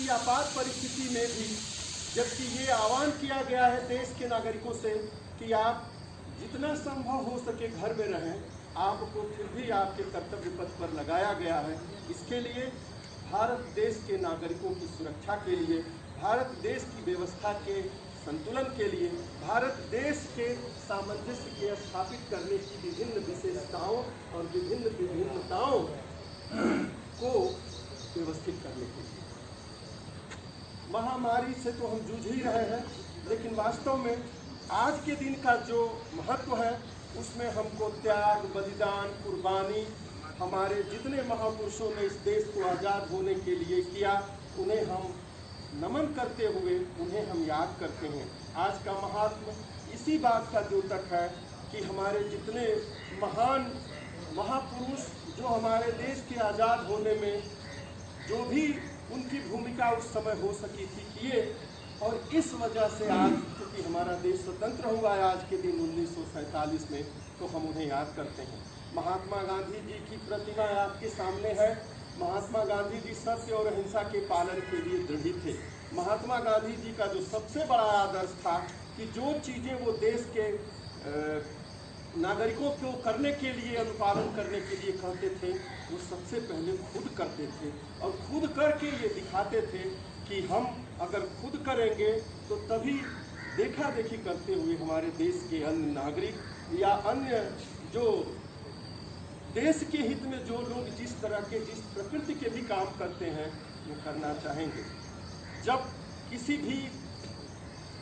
की आपात परिस्थिति में भी, जबकि ये आह्वान किया गया है देश के नागरिकों से कि आप जितना संभव हो सके घर में रहें, आपको फिर भी आपके कर्तव्य पथ पर लगाया गया है। इसके लिए भारत देश के नागरिकों की सुरक्षा के लिए, भारत देश की व्यवस्था के संतुलन के लिए, भारत देश के सामंजस्य के स्थापित करने की विभिन्न विशेषताओं और विभिन्न विभिन्नताओं को व्यवस्थित करने के लिए। महामारी से तो हम जूझ ही रहे हैं, लेकिन वास्तव में आज के दिन का जो महत्व है उसमें हमको त्याग, बलिदान, कुर्बानी, हमारे जितने महापुरुषों ने इस देश को आज़ाद होने के लिए किया, उन्हें हम नमन करते हुए उन्हें हम याद करते हैं। आज का महात्मा इसी बात का द्योतक है कि हमारे जितने महान महापुरुष जो हमारे देश के आज़ाद होने में जो भी उनकी भूमिका उस समय हो सकी थी किए, और इस वजह से आज क्योंकि हमारा देश स्वतंत्र हुआ है आज के दिन 1947 में, तो हम उन्हें याद करते हैं। महात्मा गांधी जी की प्रतिमा आपके सामने है। महात्मा गांधी जी सत्य और अहिंसा के पालन के लिए दृढ़ थे। महात्मा गांधी जी का जो सबसे बड़ा आदर्श था कि जो चीज़ें वो देश के नागरिकों को करने के लिए, अनुपालन करने के लिए कहते थे, वो सबसे पहले खुद करते थे और खुद करके ये दिखाते थे कि हम अगर खुद करेंगे तो तभी देखा देखी करते हुए हमारे देश के अन्य नागरिक या अन्य जो देश के हित में जो लोग जिस तरह के, जिस प्रकृति के भी काम करते हैं वो करना चाहेंगे। जब किसी भी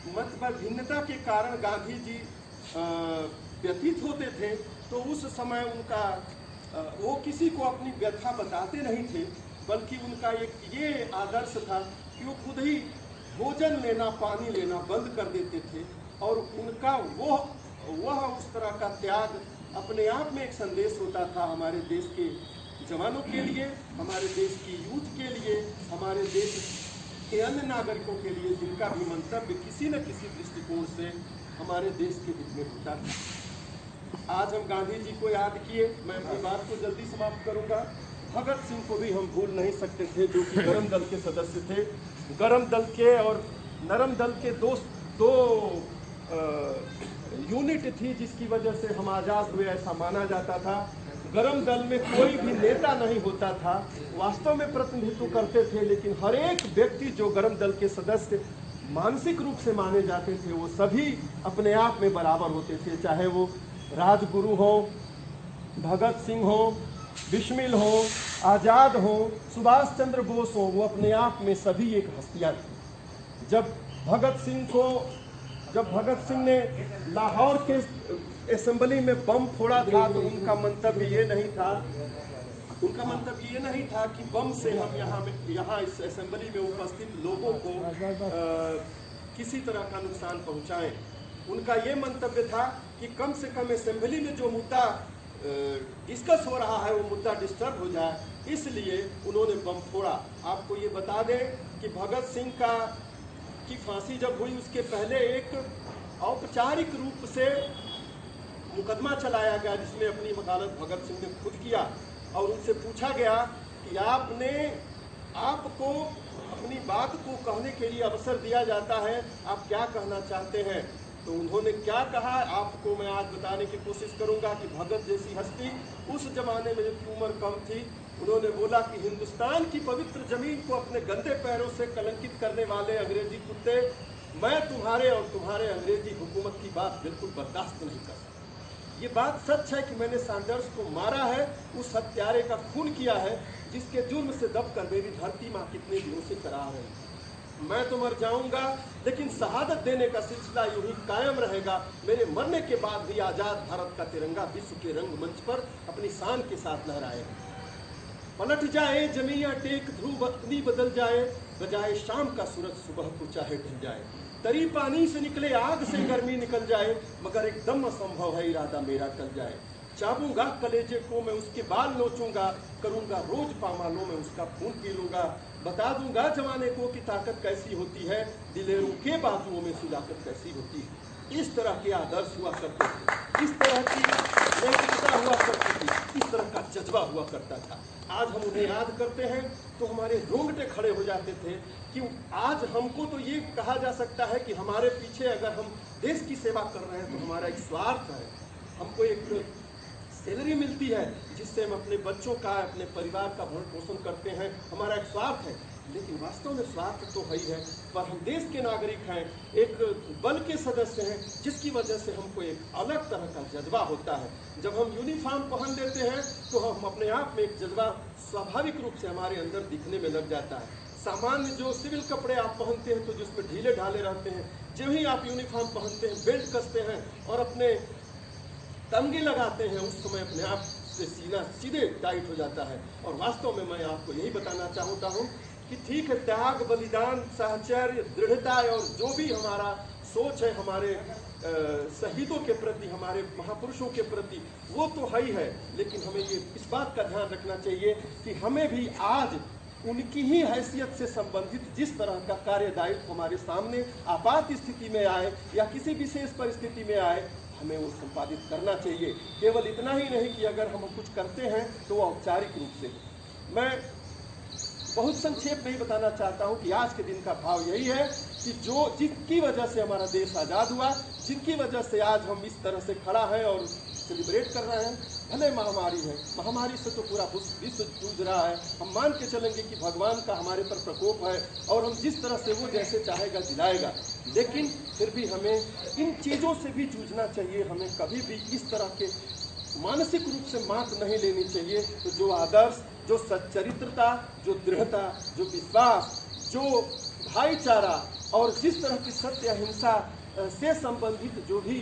मतभेद भिन्नता के कारण गांधी जी व्यतीत होते थे तो उस समय उनका वो किसी को अपनी व्यथा बताते नहीं थे, बल्कि उनका एक ये आदर्श था कि वो खुद ही भोजन लेना, पानी लेना बंद कर देते थे, और उनका वह उस तरह का त्याग अपने आप में एक संदेश होता था हमारे देश के जवानों के लिए, हमारे देश की यूथ के लिए, हमारे देश के अन्य नागरिकों के लिए, जिनका भी मंतव्य किसी न किसी दृष्टिकोण से हमारे देश के हित में होता था। आज हम गांधी जी को याद किए, मैं अपनी बात को जल्दी समाप्त करूंगा। भगत सिंह को भी हम भूल नहीं सकते थे, जो कि गरम दल के सदस्य थे। गरम दल के और नरम दल के दो यूनिट थी जिसकी वजह से हम आज़ाद हुए, ऐसा माना जाता था। गरम दल में कोई भी नेता नहीं होता था, वास्तव में प्रतिनिधित्व करते थे, लेकिन हर एक व्यक्ति जो गरम दल के सदस्य मानसिक रूप से माने जाते थे वो सभी अपने आप में बराबर होते थे, चाहे वो राजगुरु हो, भगत सिंह हो, बिस्मिल हो, आज़ाद हो, सुभाष चंद्र बोस हो, वो अपने आप में सभी एक हस्तियाँ थी। जब भगत सिंह ने लाहौर के असेंबली में बम फोड़ा था तो उनका मंतव्य ये नहीं था कि बम से हम यहाँ इस असेंबली में उपस्थित लोगों को किसी तरह का नुकसान पहुँचाएं। उनका ये मंतव्य था कि कम से कम असेंबली में जो मुद्दा डिस्कस हो रहा है वो मुद्दा डिस्टर्ब हो जाए, इसलिए उन्होंने बम फोड़ा। आपको ये बता दें कि भगत सिंह की फांसी जब हुई उसके पहले एक औपचारिक रूप से मुकदमा चलाया गया जिसमें अपनी वकालत भगत सिंह ने खुद किया, और उनसे पूछा गया कि आपको अपनी बात को कहने के लिए अवसर दिया जाता है, आप क्या कहना चाहते हैं? तो उन्होंने क्या कहा आपको मैं आज बताने की कोशिश करूंगा कि भगत जैसी हस्ती उस जमाने में जबकि उम्र कम थी, उन्होंने बोला कि हिंदुस्तान की पवित्र जमीन को अपने गंदे पैरों से कलंकित करने वाले अंग्रेजी कुत्ते, मैं तुम्हारे और तुम्हारे अंग्रेजी हुकूमत की बात बिल्कुल बर्दाश्त नहीं कर सकता। ये बात सच है कि मैंने सैंडर्स को मारा है, उस हत्यारे का खून किया है जिसके जुर्म से दबकर मेरी धरती माँ कितने दिनों से करा रही है। मैं तो मर जाऊंगा लेकिन शहादत देने का सिलसिला यूं ही कायम रहेगा। मेरे मरने के बाद भी आज़ाद भारत का तिरंगा विश्व के रंगमंच पर अपनी शान के साथ लहराएगा। पलट जाए जमीया टेक, ध्रुव अपनी बदल जाए, बजाए शाम का सूरज सुबह को चाहे ढल जाए। तरी पानी से निकले आग से गर्मी निकल जाए, मगर एकदम असंभव है इरादा मेरा टल जाए। चाहूंगा कलेजे को मैं उसके बाल नोचूंगा, करूंगा रोज पामालों में उसका खून पी लूंगा। बता दूंगा जमाने को कि ताकत कैसी होती है, दिलेरों के बाजुओं में सुजाकत कैसी होती है। इस तरह के आदर्श हुआ करते थे, इस तरह की नैतिकता हुआ करती थी, इस तरह का जज्बा हुआ करता था। आज हम उन्हें याद करते हैं तो हमारे रोंगटे खड़े हो जाते थे कि आज हमको तो ये कहा जा सकता है कि हमारे पीछे अगर हम देश की सेवा कर रहे हैं तो हमारा एक स्वार्थ है, हमको एक सैलरी मिलती है जिससे हम अपने बच्चों का, अपने परिवार का भरण पोषण करते हैं, हमारा एक स्वार्थ है। लेकिन वास्तव में स्वार्थ तो है ही है, पर हम देश के नागरिक हैं, एक बल के सदस्य हैं, जिसकी वजह से हमको एक अलग तरह का जज्बा होता है। जब हम यूनिफॉर्म पहन लेते हैं तो हम अपने आप में एक जज्बा स्वाभाविक रूप से हमारे अंदर दिखने में लग जाता है। सामान्य जो सिविल कपड़े आप पहनते हैं तो जिसमें ढीले ढाले रहते हैं, जब ही आप यूनिफॉर्म पहनते हैं, बेल्ट कसते हैं और अपने तमगे लगाते हैं, उस समय अपने आप से सीना सीधे टाइट हो जाता है। और वास्तव में मैं आपको यही बताना चाहता हूँ कि ठीक है, त्याग, बलिदान, साहचर्य, दृढ़ता और जो भी हमारा सोच है हमारे शहीदों के प्रति, हमारे महापुरुषों के प्रति, वो तो है ही है, लेकिन हमें ये इस बात का ध्यान रखना चाहिए कि हमें भी आज उनकी ही हैसियत से संबंधित जिस तरह का कार्य दायित्व हमारे सामने आपात स्थिति में आए या किसी विशेष परिस्थिति में आए, हमें वो संपादित करना चाहिए। केवल इतना ही नहीं कि अगर हम कुछ करते हैं तो औपचारिक रूप से। मैं बहुत संक्षेप में ही बताना चाहता हूं कि आज के दिन का भाव यही है कि जिनकी वजह से हमारा देश आज़ाद हुआ, जिनकी वजह से आज हम इस तरह से खड़ा है और सेलिब्रेट कर रहे हैं, भले महामारी है, महामारी से तो पूरा विश्व जूझ रहा है, हम मान के चलेंगे कि भगवान का हमारे पर प्रकोप है और हम जिस तरह से वो जैसे चाहेगा जिलाएगा, लेकिन फिर भी हमें इन चीज़ों से भी जूझना चाहिए। हमें कभी भी इस तरह के मानसिक रूप से मात नहीं लेनी चाहिए। तो जो आदर्श, जो सच्चरित्रता, जो दृढ़ता, जो विश्वास, जो भाईचारा और जिस तरह की सत्य अहिंसा से संबंधित जो भी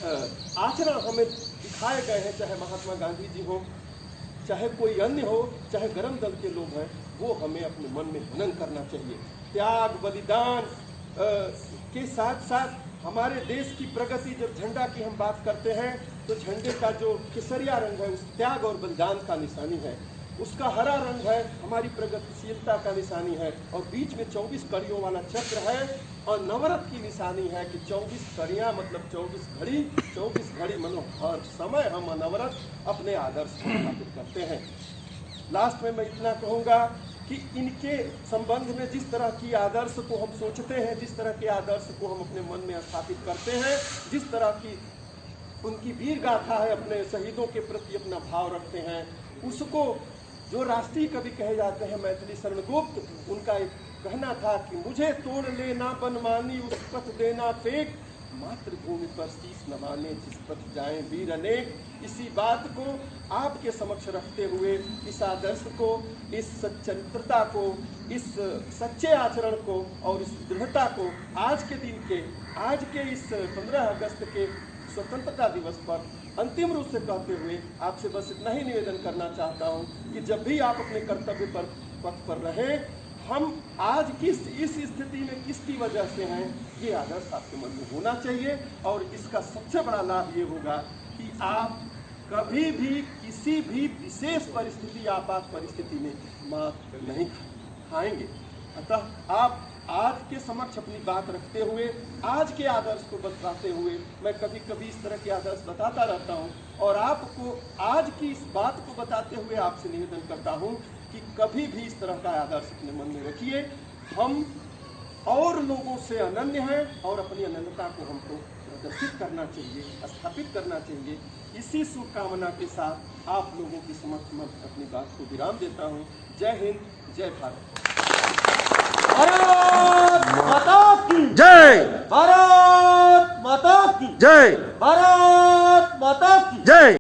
आचरण हमें दिखाए गए हैं, चाहे महात्मा गांधी जी हो, चाहे कोई अन्य हो, चाहे गरम दल के लोग हैं, वो हमें अपने मन में हनन करना चाहिए। त्याग, बलिदान के साथ साथ हमारे देश की प्रगति, जब झंडा की हम बात करते हैं तो झंडे का जो केसरिया रंग है उस त्याग और बलिदान का निशानी है, उसका हरा रंग है हमारी प्रगतिशीलता का निशानी है, और बीच में 24 कड़ियों वाला चक्र है और नवरत्न की निशानी है कि 24 कड़ियाँ मतलब 24 घड़ी मनोहर समय हम अनवरत अपने आदर्श को स्थापित करते हैं। लास्ट में मैं इतना कहूँगा कि इनके संबंध में जिस तरह की आदर्श को हम सोचते हैं, जिस तरह के आदर्श को हम अपने मन में स्थापित करते हैं, जिस तरह की उनकी वीर गाथा है, अपने शहीदों के प्रति अपना भाव रखते हैं, उसको जो राष्ट्रीय कवि कहे जाते हैं मैथिली शरण गुप्त, उनका एक कहना था कि मुझे तोड़ लेना बनमानी उस पथ देना फेंक, मातृभूमि पर शीश नवाने जिस पथ जाएं वीर अनेक। इसी बात को आपके समक्ष रखते हुए, इस आदर्श को, इस सच्चरित्रता को, इस सच्चे आचरण को और इस दृढ़ता को आज के इस 15 अगस्त के स्वतंत्रता दिवस पर अंतिम रूप से कहते हुए आपसे बस इतना ही निवेदन करना चाहता हूं कि जब भी आप अपने कर्तव्य पर पथ पर रहें, हम आज इस स्थिति में किसकी वजह से हैं, ये आदर्श आपके मन में होना चाहिए। और इसका सबसे बड़ा लाभ ये होगा कि आप कभी भी किसी भी विशेष परिस्थिति, आपात परिस्थिति में मात नहीं खाएंगे। अतः आप आज के समक्ष अपनी बात रखते हुए, आज के आदर्श को बताते हुए, मैं कभी कभी इस तरह के आदर्श बताता रहता हूं और आपको आज की इस बात को बताते हुए आपसे निवेदन करता हूं कि कभी भी इस तरह का आदर्श अपने मन में रखिए। हम और लोगों से अनन्य हैं और अपनी अनन्यता को हमको प्रदर्शित करना चाहिए, स्थापित करना चाहिए। इसी शुभकामना के साथ आप लोगों की समक्ष मैं अपनी बात को विराम देता हूँ। जय हिंद, जय भारत। भारत माता की जय, भारत माता की जय, भारत माता की जय।